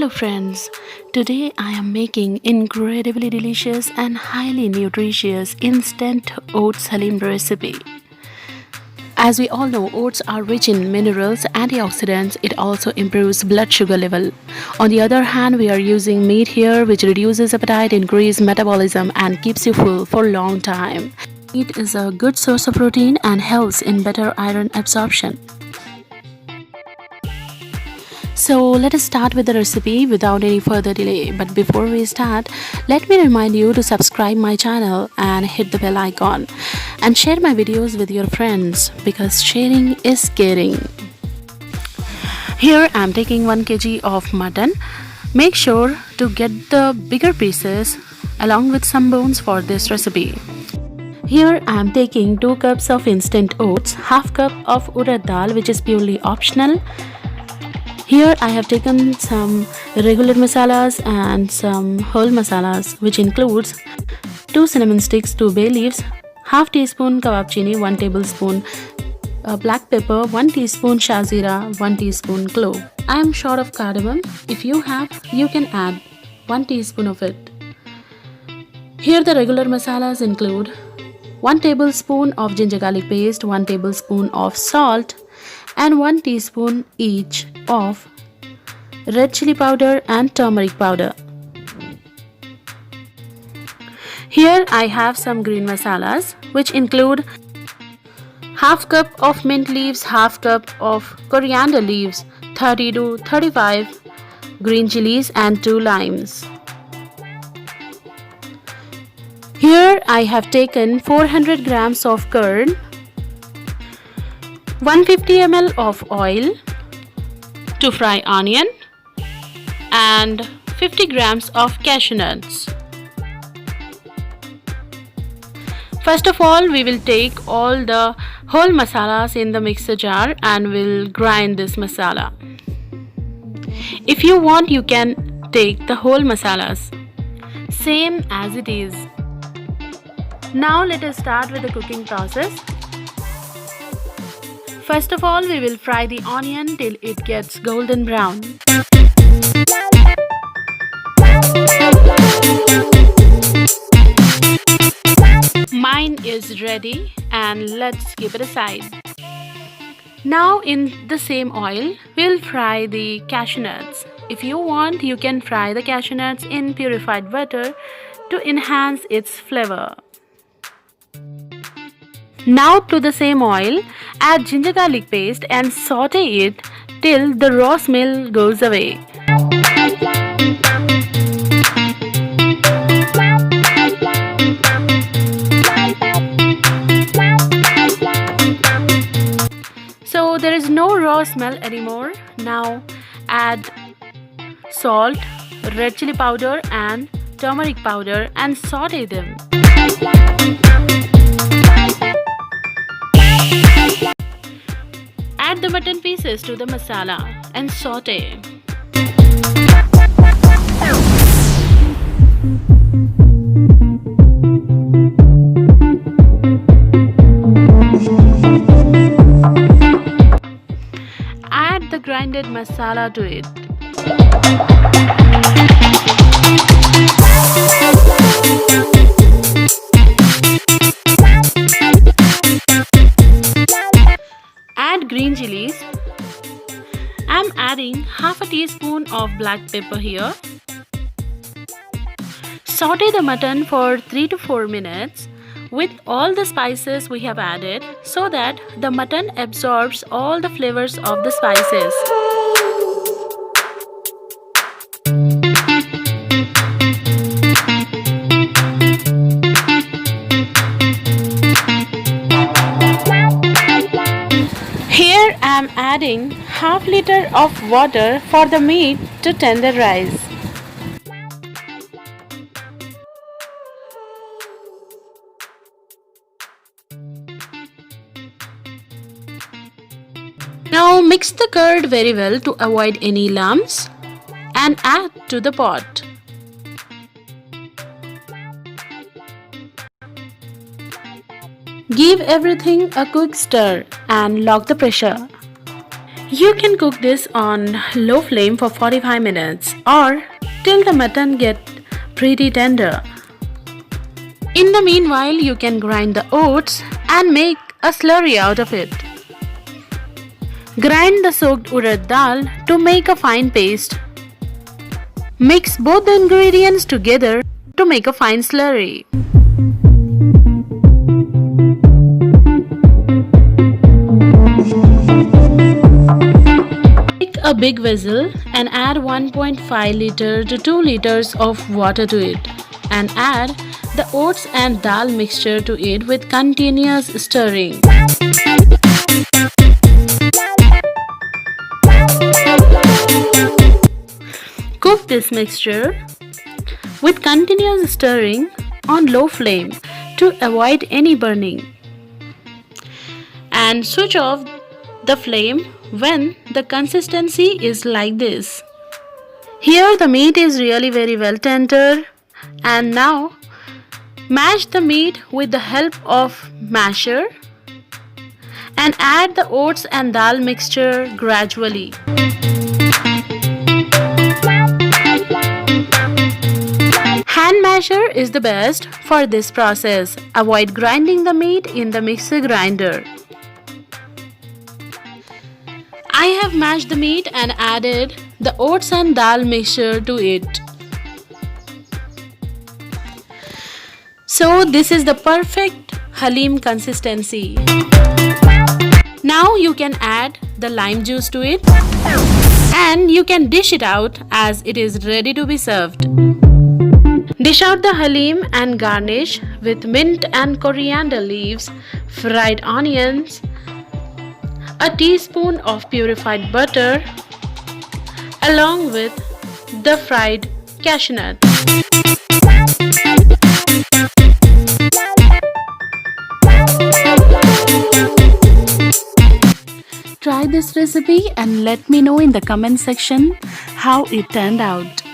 Hello friends, today I am making incredibly delicious and highly nutritious instant oats haleem recipe. As we all know, oats are rich in minerals, antioxidants. It also improves blood sugar level. On the other hand, we are using meat here which reduces appetite, increases metabolism and keeps you full for a long time. Meat is a good source of protein and helps in better iron absorption. So let us start with the recipe without any further delay. But before we start, let me remind you to subscribe my channel and hit the bell icon and share my videos with your friends because sharing is caring. Here I am taking 1 kg of mutton. Make sure to get the bigger pieces along with some bones for this recipe. Here I am taking 2 cups of instant oats, half cup of urad dal which is purely optional. Here I have taken some regular masalas and some whole masalas which includes 2 cinnamon sticks, 2 bay leaves, half teaspoon kebab chini, 1 tablespoon black pepper, 1 teaspoon shazira, 1 teaspoon clove. I am short of cardamom. If you have, you can add 1 teaspoon of it. Here the regular masalas include 1 tablespoon of ginger garlic paste, 1 tablespoon of salt and 1 teaspoon each of red chili powder and turmeric powder. Here I have some green masalas which include half cup of mint leaves, half cup of coriander leaves, 30 to 35 green chilies and 2 limes. Here I have taken 400 grams of curd, 150 ml of oil to fry onion and 50 grams of cashew nuts. First of all, we will take all the whole masalas in the mixer jar and we'll grind this masala. If you want, you can take the whole masalas, same as it is. Now let us start with the cooking process. First of all, we will fry the onion till it gets golden brown. Mine is ready and let's keep it aside. Now in the same oil, we'll fry the cashew nuts. If you want, you can fry the cashew nuts in purified butter to enhance its flavor. Now to the same oil, add ginger garlic paste and saute it till the raw smell goes away. So there is no raw smell anymore. Now add salt, red chili powder and turmeric powder and saute them. Add the mutton pieces to the masala and saute. Add the grinded masala to it. Add green chilies. I'm adding half a teaspoon of black pepper here. Saute the mutton for 3 to 4 minutes with all the spices we have added so that the mutton absorbs all the flavors of the spices. Here I am adding half liter of water for the meat to tenderize. Now mix the curd very well to avoid any lumps and add to the pot. Give everything a quick stir and lock the pressure. You can cook this on low flame for 45 minutes or till the mutton get pretty tender. In the meanwhile, you can grind the oats and make a slurry out of it. Grind the soaked urad dal to make a fine paste. Mix both the ingredients together to make a fine slurry. Take a big vessel and add 1.5 liter to 2 liters of water to it and add the oats and dal mixture to it with continuous stirring. Cook this mixture with continuous stirring on low flame to avoid any burning. And switch off the flame when the consistency is like this. Here the meat is really very well tender, and now mash the meat with the help of masher and add the oats and dal mixture gradually. Hand masher is the best for this process. Avoid grinding the meat in the mixer grinder. I have mashed the meat and added the oats and dal mixture to it. So this is the perfect haleem consistency. Now you can add the lime juice to it and you can dish it out as it is ready to be served. Dish out the haleem and garnish with mint and coriander leaves, fried onions, a teaspoon of purified butter, along with the fried cashew nut. Try this recipe and let me know in the comment section how it turned out.